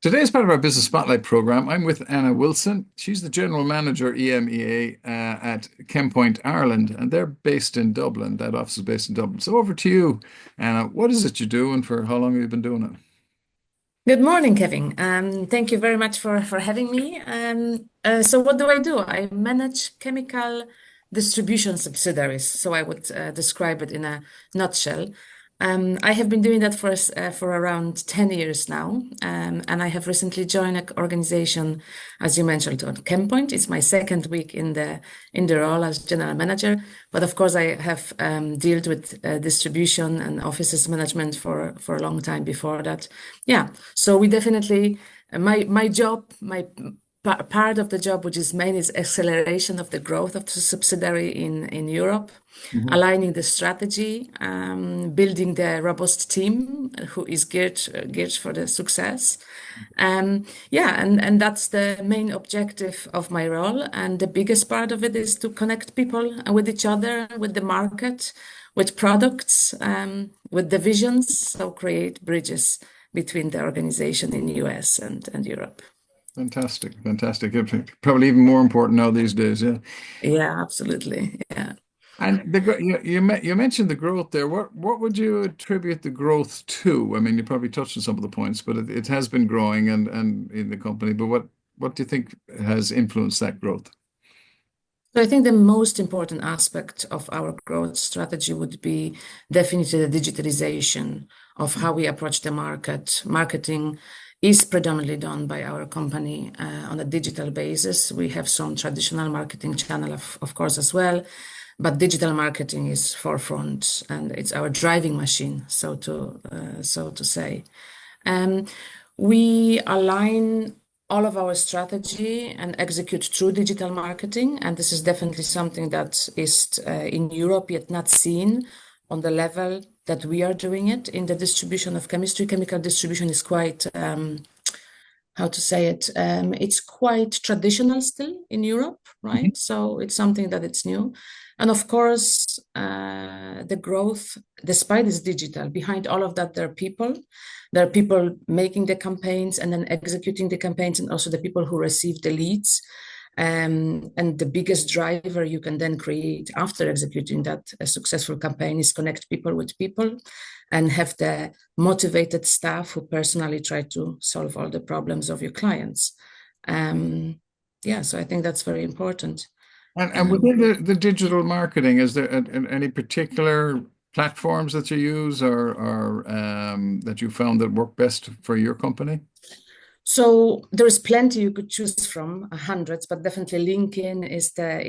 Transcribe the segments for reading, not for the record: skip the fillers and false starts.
Today's part of our Business Spotlight program. I'm with Anna Wilson. She's the General Manager EMEA at Chempoint Ireland, and they're based in Dublin. That office is based in Dublin. So over to you, Anna. What is it you do, and for how long have you been doing it? Good morning, Kevin. Thank you very much for having me. So what do? I manage chemical distribution subsidiaries. So I would describe it in a nutshell. I have been doing that for around 10 years now, and I have recently joined an organization, as you mentioned, on Chempoint. It's my second week in the role as general manager, but of course I have dealt with distribution and offices management for a long time before that. Yeah, so we definitely my job, part of the job, which is main, is acceleration of the growth of the subsidiary in Europe, Mhm. aligning the strategy, building the robust team who is geared for the success. Yeah, and that's the main objective of my role. And the biggest part of it is to connect people with each other, with the market, with products, with the visions, so create bridges between the organization in US and Europe. Fantastic, fantastic. Probably even more important now these days. Yeah. Yeah, absolutely. Yeah. And you mentioned the growth there. What would you attribute the growth to? I mean, you probably touched on some of the points, but it has been growing and in the company. But what do you think has influenced that growth? So I think the most important aspect of our growth strategy would be definitely the digitalization of how we approach the market. Marketing is predominantly done by our company on a digital basis. We have some traditional marketing channel, of course, as well, but digital marketing is forefront and it's our driving machine, so to say. Um, we align all of our strategy and execute through digital marketing, and this is definitely something that is in Europe yet not seen on the level that we are doing it in the distribution of chemistry. Chemical distribution is quite, how to say it, it's quite traditional still in Europe, Mhm. right? So it's something that it's new. And of course, the growth, despite it's digital, behind all of that, there are people. There are people making the campaigns and then executing the campaigns, and also the people who receive the leads. And the biggest driver you can then create after executing that a successful campaign is connect people with people and have the motivated staff who personally try to solve all the problems of your clients. Um, yeah, so I think that's very important. And Um, within the digital marketing, is there any particular platforms that you use or that you found that work best for your company? So there's plenty you could choose from, hundreds, but definitely LinkedIn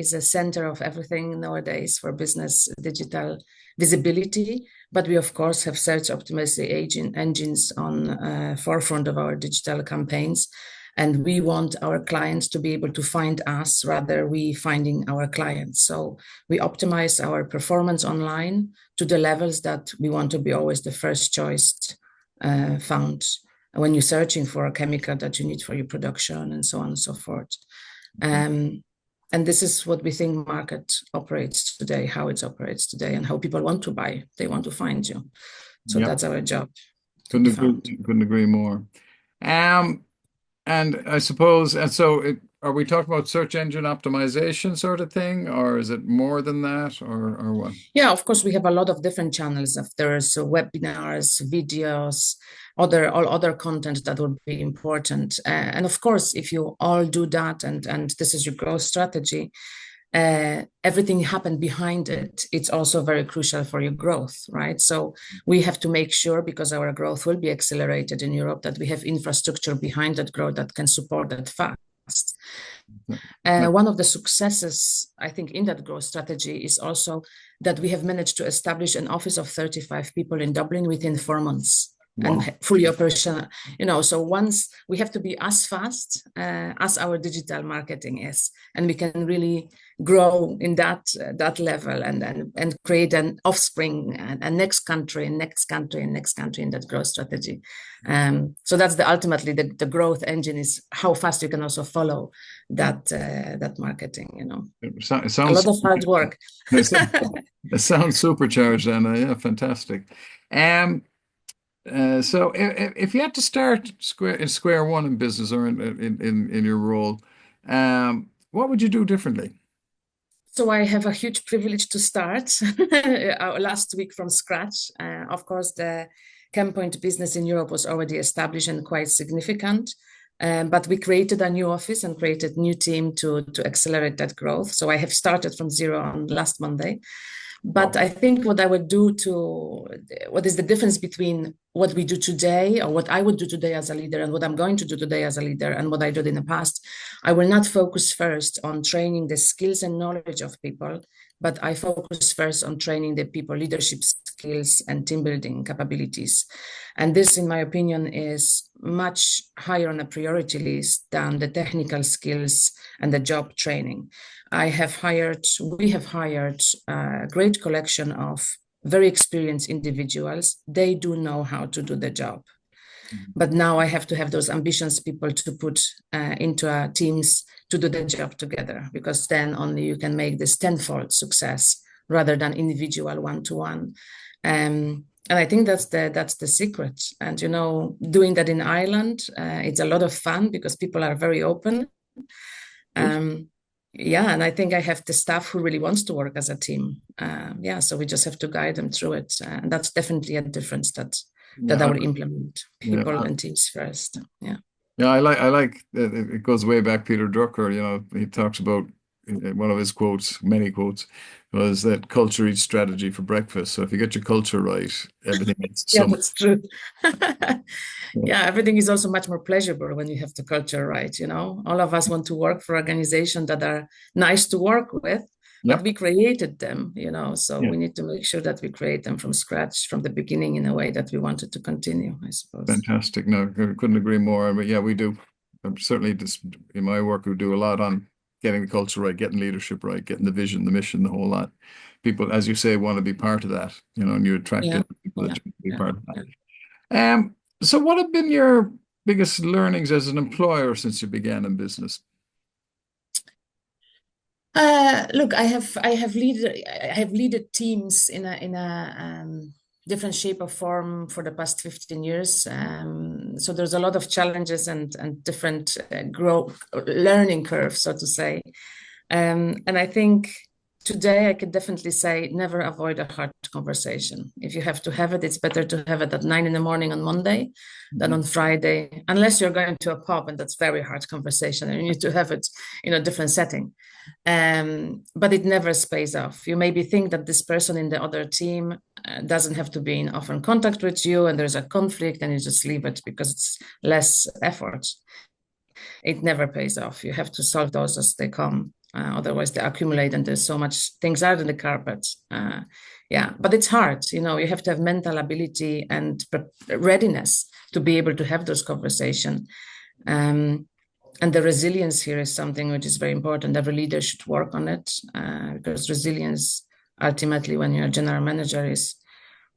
is a center of everything nowadays for business digital visibility. But we of course have search optimization engines on forefront of our digital campaigns, and we want our clients to be able to find us rather we finding our clients. So we optimize our performance online to the levels that we want to be always the first choice found when you're searching for a chemical that you need for your production and so on and so forth. Um, and this is what we think market operates today, how it operates today, and how people want to buy. They want to find you. So Yep. that's our job to Couldn't be agree, found. couldn't agree more. Um, and I suppose, and so are we talking about search engine optimization sort of thing, or is it more than that, or what? Yeah, of course, we have a lot of different channels. If there's webinars, videos, all other content that would be important. And of course, if you all do that, and this is your growth strategy, everything happened behind it. It's also very crucial for your growth, right? So we have to make sure, because our growth will be accelerated in Europe, that we have infrastructure behind that growth that can support that fast. One of the successes, I think, in that growth strategy is also that we have managed to establish an office of 35 people in Dublin within 4 months Wow. and fully operational. So once we have to be as fast as our digital marketing is, and we can really grow in that level and create an offspring and next country and next country and next country in that growth strategy. So that's ultimately the growth engine, is how fast you can also follow that marketing. It A sounds lot of hard work. it sounds supercharged, and yeah, fantastic. Um, So if you had to start square one in business or in your role, what would you do differently? So I have a huge privilege to start last week from scratch. Of course, the ChemPoint business in Europe was already established and quite significant. But we created a new office and created new team to accelerate that growth. So I have started from zero on last Monday. But Wow. I think what I would do to, what is the difference between what we do today or what I would do today as a leader and what I'm going to do today as a leader and what I did in the past? I will not focus first on training the skills and knowledge of people, but I focus first on training the people leadership skills and team building capabilities. And this, in my opinion, is much higher on the priority list than the technical skills and the job training. We have hired a great collection of very experienced individuals. They do know how to do the job. But now I have to have those ambitious people to put into our teams to do the job together, because then only you can make this tenfold success rather than individual one-to-one. And I think that's the secret. And doing that in Ireland, it's a lot of fun because people are very open. Good. Um, yeah, and I think I have the staff who really wants to work as a team. Yeah, so we just have to guide them through it, and that's definitely a difference that I Yeah, will implement. People yeah. and teams first. Yeah. Yeah, I like it goes way back. Peter Drucker, he talks about one of his quotes, many quotes, was that culture eats strategy for breakfast. So if you get your culture right, everything else is Yeah, so much. that's true. Yeah, Yeah, everything is also much more pleasurable when you have the culture right. All of us want to work for organizations that are nice to work with, but yeah, we created them, so yeah. we need to make sure that we create them from scratch, from the beginning, in a way that we wanted to continue, I suppose. Fantastic. No, I couldn't agree more. But yeah, we do. Certainly, just in my work, we do a lot on getting the culture right, getting leadership right, getting the vision, the mission, the whole lot. People, as you say, want to be part of that, and you attract Yeah, in people that yeah, want to be yeah, part of that. yeah. So what have been your biggest learnings as an employer since you began in business? Look, I have leaded teams in a different shape or form for the past 15 years. So there's a lot of challenges and different growth learning curves, so to say. And I think today I could definitely say never avoid a hard conversation. If you have to have it, it's better to have it at 9 in the morning on Monday than Mhm. on Friday, unless you're going to a pub and that's very hard conversation and you need to have it in a different setting. But it never space off. You maybe think that this person in the other team doesn't have to be in often contact with you, and there's a conflict, and you just leave it because it's less effort. It never pays off. You have to solve those as they come. Otherwise, they accumulate, and there's so much things out in the carpet. Yeah, but it's hard. You have to have mental ability and readiness to be able to have those conversations. Um, and the resilience here is something which is very important. Every leader should work on it, because resilience, ultimately, when you're a general manager, is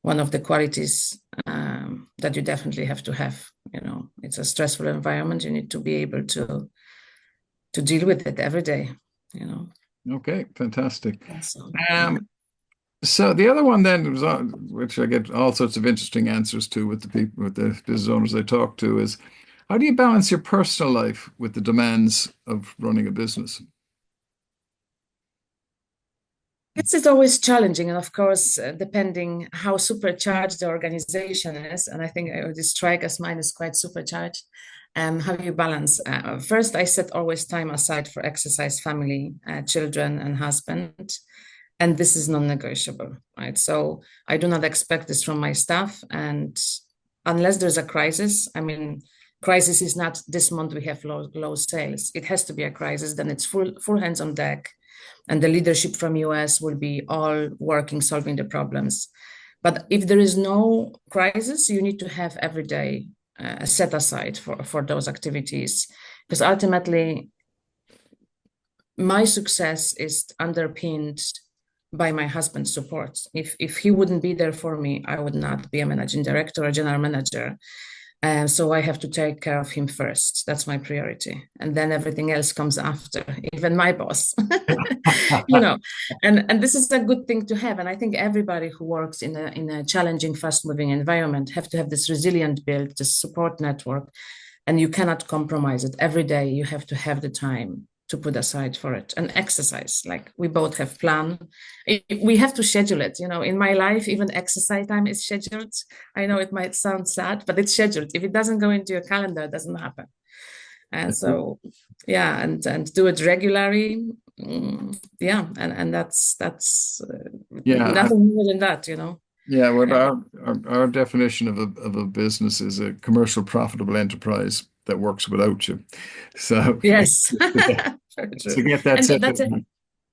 one of the qualities that you definitely have to have. It's a stressful environment. You need to be able to deal with it every day. You know. Okay, fantastic. So yeah. Um, so the other one then was which I get all sorts of interesting answers to with the people with the business owners I talk to is how do you balance your personal life with the demands of running a business? It's always challenging, and of course, depending how supercharged the organization is, and I think I would strike as mine is quite supercharged. How you balance? First, I set always time aside for exercise, family, children, and husband, and this is non-negotiable, right? So I do not expect this from my staff, and unless there's a crisis, I mean, crisis is not this month we have low sales. It has to be a crisis, then it's full hands on deck, and the leadership from US will be all working, solving the problems. But if there is no crisis, you need to have every day set aside for those activities, because ultimately my success is underpinned by my husband's support. If he wouldn't be there for me, I would not be a managing director or general manager. So I have to take care of him first. That's my priority. And then everything else comes after, even my boss. You know, and this is a good thing to have. And I think everybody who works in a challenging, fast-moving environment have to have this resilient build, this support network, and you cannot compromise it. Every day you have to have the time to put aside for it and exercise. Like we both have plan. We have to schedule it. You know, in my life, even exercise time is scheduled. I know it might sound sad, but it's scheduled. If it doesn't go into your calendar, it doesn't happen. And so, yeah, and do it regularly. Yeah, and that's Yeah, nothing more than that, you know. yeah. Well, Yeah. our definition of a business is a commercial profitable enterprise that works without you. So Yes. to get, Very true. to get that And simple. that's it.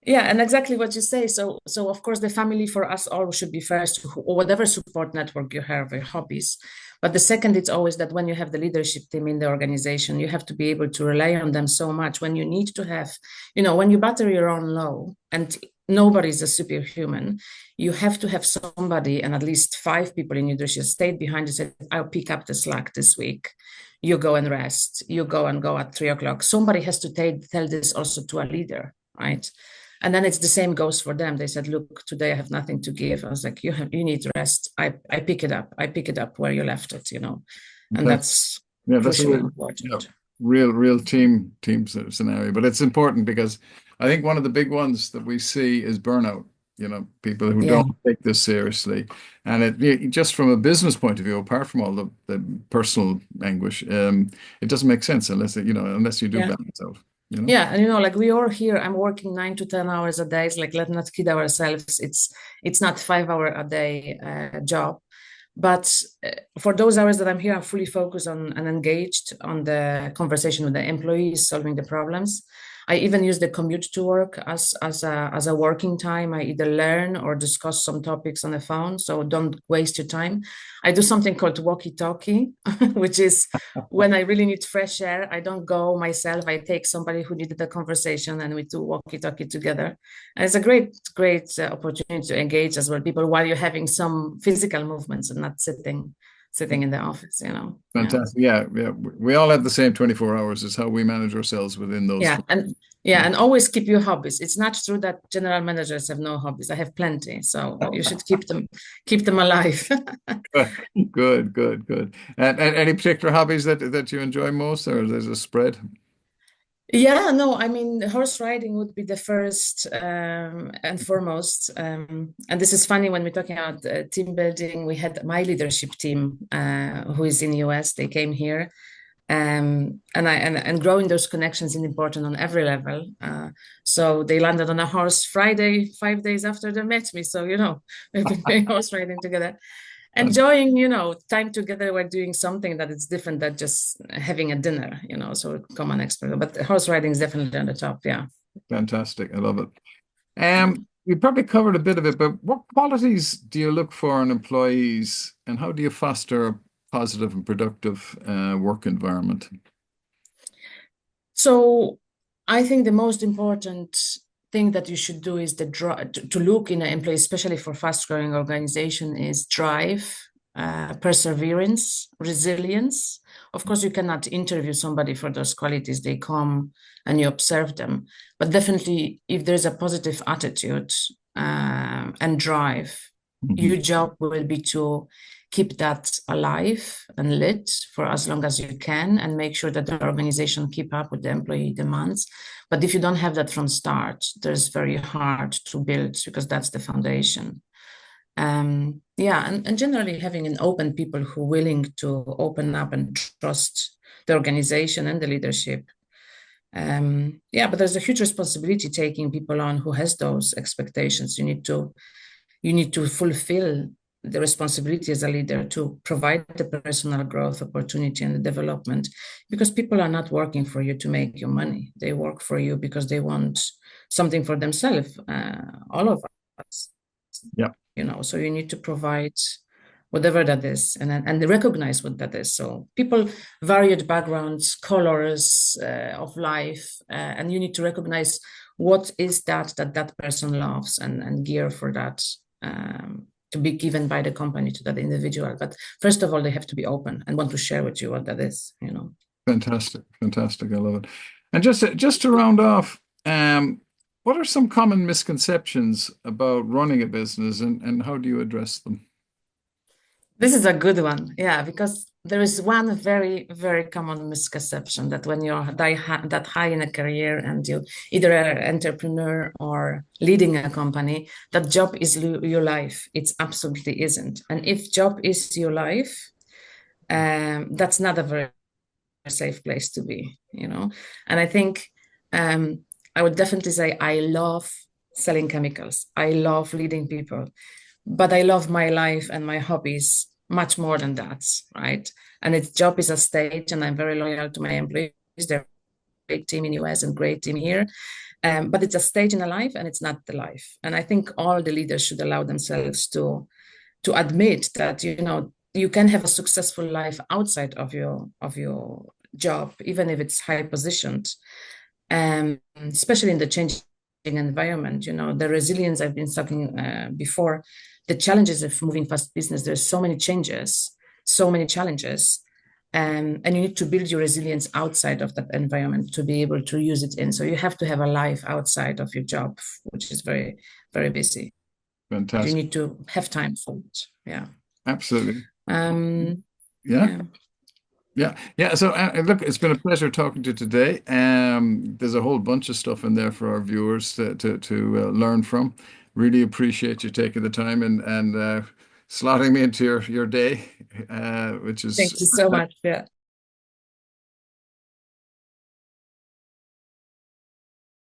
Yeah, and exactly what you say. So of course the family for us all should be first, or whatever support network you have, your hobbies. But the second, it's always that when you have the leadership team in the organization, you have to be able to rely on them so much when you need to have, you know, when you battery are on low and nobody's a superhuman, you have to have somebody and at least five people in leadership stayed behind and said, I'll pick up the slack this week. You go and rest. You go and go at 3 o'clock. Somebody has to tell this also to a leader, right? And then it's the same goes for them. They said, look, today I have nothing to give. I was like, you need rest. I pick it up. I pick it up where you left it, you know. And That's that's yeah, that's a crucially real, yeah, important. real scenario. But it's important because I think one of the big ones that we see is burnout. You know, people who Yeah. don't take this seriously, and just from a business point of view, apart from all the personal anguish, it doesn't make sense unless you do Yeah. balance out. You know. Yeah, and you know, like we all here, I'm working 9 to 10 hours a day. It's like let's not kid ourselves. It's not 5 hour a day job, but for those hours that I'm here, I'm fully focused on and engaged on the conversation with the employees, solving the problems. I even use the commute to work as a working time. I either learn or discuss some topics on the phone, so don't waste your time. I do something called walkie-talkie, which is when I really need fresh air. I don't go myself. I take somebody who needed a conversation, and we do walkie-talkie together. And it's a great opportunity to engage as well people while you're having some physical movements and not sitting in the office, you know. Yeah. Fantastic. Yeah, yeah. We all have the same 24 hours is how we manage ourselves within those. Yeah, and yeah, and always keep your hobbies. It's not true that general managers have no hobbies. I have plenty, so you should keep them alive. Good. And any particular hobbies that you enjoy most, or there's a spread? Yeah, no, I mean, horse riding would be the first and foremost. And this is funny when we're talking about team building. We had my leadership team who is in the US. They came here, and growing those connections is important on every level. So they landed on a horse Friday, 5 days after they met me. So you know, we've been doing horse riding together, enjoying, you know, time together. We're doing something that is different than just having a dinner, you know. So common expert, but horse riding is definitely on the top. Yeah. Fantastic. I love it. Yeah. You probably covered a bit of it, but what qualities do you look for in employees, and how do you foster a positive and productive work environment? So I think the most important thing that you should do is to look in an employee, especially for fast growing organization, is drive, perseverance, resilience. Of course, you cannot interview somebody for those qualities. They come and you observe them. But definitely, if there's a positive attitude and drive, Mhm. your job will be to keep that alive and lit for as long as you can and make sure that the organization keep up with the employee demands. But if you don't have that from start, there's very hard to build because that's the foundation. Yeah, and generally having an open people who are willing to open up and trust the organization and the leadership. Yeah, but there's a huge responsibility taking people on who has those expectations. You need to fulfill the responsibility as a leader to provide the personal growth opportunity and the development because people are not working for you to make you money. They work for you because they want something for themselves, all of us, Yeah. you know. So you need to provide whatever that is and recognize what that is. So people, varied backgrounds, colors of life, and you need to recognize what is that person loves and gear for that to be given by the company to that individual. But first of all, they have to be open and want to share with you what that is, you know. Fantastic, fantastic. I love it. And just to round off, what are some common misconceptions about running a business, and how do you address them? This is a good one. Yeah, because there is one very, very common misconception that when you're that high in a career and you either are an entrepreneur or leading a company, that job is your life. It absolutely isn't. And if job is your life, that's not a very safe place to be, you know. And I think um, I would definitely say I love selling chemicals. I love leading people, but I love my life and my hobbies much more than that, right? And its job is a stage, and I'm very loyal to my employees. They're a great team in US and great team here. But it's a stage in a life, and it's not the life. And I think all the leaders should allow themselves to admit that, you know, you can have a successful life outside of your job, even if it's high positioned, especially in the changing environment. You know, the resilience I've been talking before, the challenges of moving fast business. There's so many changes, so many challenges, and you need to build your resilience outside of that environment to be able to use it in. So you have to have a life outside of your job, which is very, very busy. You Fantastic. need to have time for it. Yeah. Absolutely. Yeah. Yeah. Yeah. Yeah. So, look, it's been a pleasure talking to you today. There's a whole bunch of stuff in there for our viewers to learn from. Really appreciate you taking the time and slotting me into your day, which is Thank you so much. Yeah.